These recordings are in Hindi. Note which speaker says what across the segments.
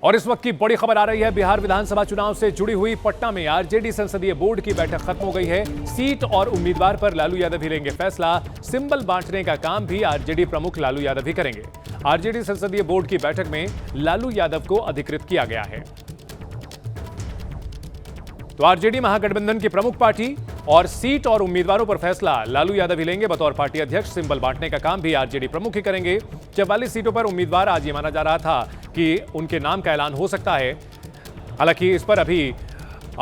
Speaker 1: और इस वक्त की बड़ी खबर आ रही है बिहार विधानसभा चुनाव से जुड़ी हुई। पटना में आरजेडी संसदीय बोर्ड की बैठक खत्म हो गई है। सीट और उम्मीदवार पर लालू यादव ही लेंगे फैसला। सिंबल बांटने का काम भी आरजेडी प्रमुख लालू यादव ही करेंगे। आरजेडी संसदीय बोर्ड की बैठक में लालू यादव को अधिकृत किया गया है। तो आरजेडी महागठबंधन की प्रमुख पार्टी और सीट और उम्मीदवारों पर फैसला लालू यादव ही लेंगे। बतौर पार्टी अध्यक्ष सिंबल बांटने का काम भी आरजेडी प्रमुख ही करेंगे। 44 सीटों पर उम्मीदवार, आज ये माना जा रहा था कि उनके नाम का ऐलान हो सकता है। हालांकि इस पर अभी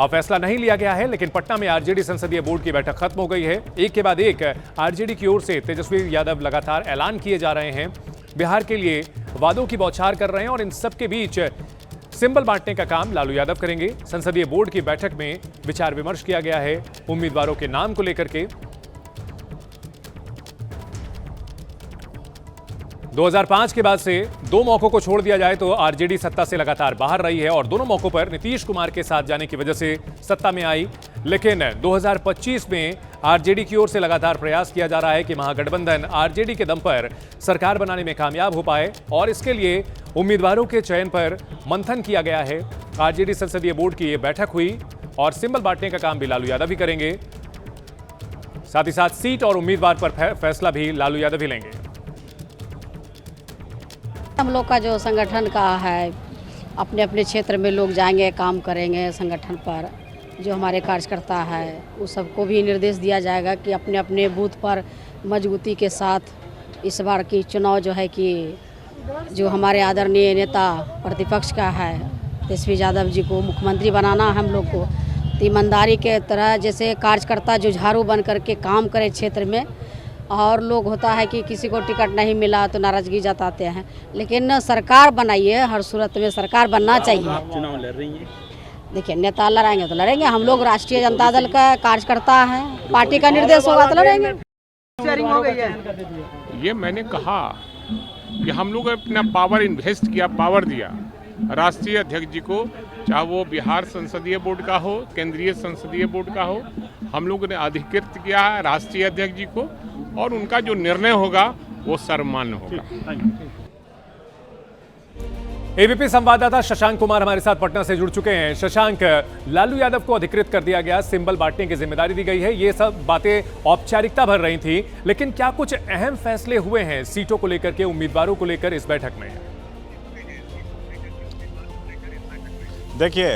Speaker 1: फैसला नहीं लिया गया है, लेकिन पटना में आरजेडी संसदीय बोर्ड की बैठक खत्म हो गई है। एक के बाद एक आरजेडी की ओर से तेजस्वी यादव लगातार ऐलान किए जा रहे हैं, बिहार के लिए वादों की बौछार कर रहे हैं और इन सबके बीच सिंबल बांटने का काम लालू यादव करेंगे। संसदीय बोर्ड की बैठक में विचार विमर्श किया गया है उम्मीदवारों के नाम को लेकर के। 2005 के बाद से दो मौकों को छोड़ दिया जाए तो आरजेडी सत्ता से लगातार बाहर रही है और दोनों मौकों पर नीतीश कुमार के साथ जाने की वजह से सत्ता में आई। लेकिन 2025 में आरजेडी की ओर से लगातार प्रयास किया जा रहा है कि महागठबंधन आरजेडी के दम पर सरकार बनाने में कामयाब हो पाए और इसके लिए उम्मीदवारों के चयन पर मंथन किया गया है। आरजेडी संसदीय बोर्ड की ये बैठक हुई और सिंबल बांटने का काम भी लालू यादव ही करेंगे। साथ ही साथ सीट और उम्मीदवार पर फैसला भी लालू यादव ही लेंगे।
Speaker 2: हम लोग का जो संगठन का है, अपने अपने क्षेत्र में लोग जाएंगे, काम करेंगे संगठन पर। जो हमारे कार्यकर्ता है उस सबको भी निर्देश दिया जाएगा कि अपने अपने बूथ पर मजबूती के साथ इस बार की चुनाव जो है कि जो हमारे आदरणीय नेता प्रतिपक्ष का है तेजस्वी यादव जी को मुख्यमंत्री बनाना हम लोग को। तो ईमानदारी के तरह जैसे कार्यकर्ता जुझारू बन करके काम करे क्षेत्र में, और लोग होता है कि किसी को टिकट नहीं मिला तो नाराजगी जताते हैं, लेकिन सरकार बनाइए, हर सूरत में सरकार बनना चाहिए।
Speaker 3: आप चुनाव लड़ रही हैं?
Speaker 2: देखिए, नेता लड़ाएंगे तो लड़ेंगे, हम लोग राष्ट्रीय जनता दल का कार्यकर्ता हैं, पार्टी का निर्देश होगा तो लड़ेंगे।
Speaker 3: हो गई है।
Speaker 4: ये मैंने कहा कि हम लोग अपना पावर इन्वेस्ट किया, पावर दिया राष्ट्रीय अध्यक्ष जी को, चाहे वो बिहार संसदीय बोर्ड का हो, केंद्रीय संसदीय बोर्ड का हो। हम लोगों ने अधिकृत किया है राष्ट्रीय अध्यक्ष जी को और उनका जो निर्णय होगा वो सर्वमान्य होगा।
Speaker 1: एबीपी संवाददाता शशांक कुमार हमारे साथ पटना से जुड़ चुके हैं। शशांक, लालू यादव को अधिकृत कर दिया गया, सिंबल बांटने की जिम्मेदारी दी गई है, ये सब बातें औपचारिकता भर रही थी, लेकिन क्या कुछ अहम फैसले हुए हैं सीटों को लेकर के, उम्मीदवारों को लेकर इस बैठक में?
Speaker 5: देखिए,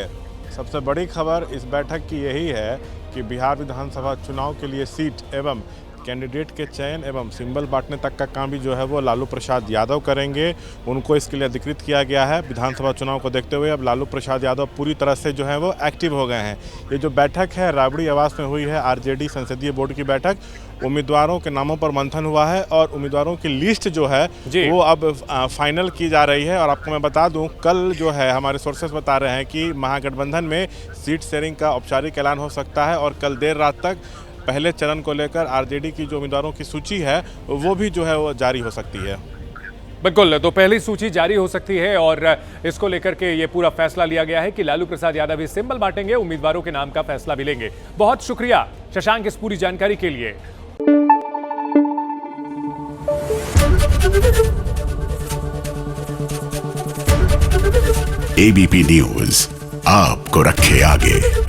Speaker 5: सबसे बड़ी खबर इस बैठक की यही है कि बिहार विधानसभा चुनाव के लिए सीट एवं कैंडिडेट के चयन एवं सिंबल बांटने तक का काम भी जो है वो लालू प्रसाद यादव करेंगे। उनको इसके लिए अधिकृत किया गया है। विधानसभा चुनाव को देखते हुए अब लालू प्रसाद यादव पूरी तरह से जो है वो एक्टिव हो गए हैं। ये जो बैठक है राबड़ी आवास में हुई है, आरजेडी संसदीय बोर्ड की बैठक। उम्मीदवारों के नामों पर मंथन हुआ है और उम्मीदवारों की लिस्ट जो है वो अब फाइनल की जा रही है। और आपको मैं बता दूं, कल जो है हमारे सोर्सेस बता रहे हैं कि महागठबंधन में सीट शेयरिंग का औपचारिक ऐलान हो सकता है और कल देर रात तक पहले चरण को लेकर आरजेडी की जो उम्मीदवारों की सूची है वो भी जो है वो जारी हो सकती है।
Speaker 1: बिल्कुल, तो पहली सूची जारी हो सकती है और इसको लेकर के ये पूरा फैसला लिया गया है कि लालू प्रसाद यादव ही सिंबल बांटेंगे, उम्मीदवारों के नाम का फैसला भी लेंगे। बहुत शुक्रिया शशांक इस पूरी जानकारी के लिए।
Speaker 6: एबीपी न्यूज आपको रखे आगे।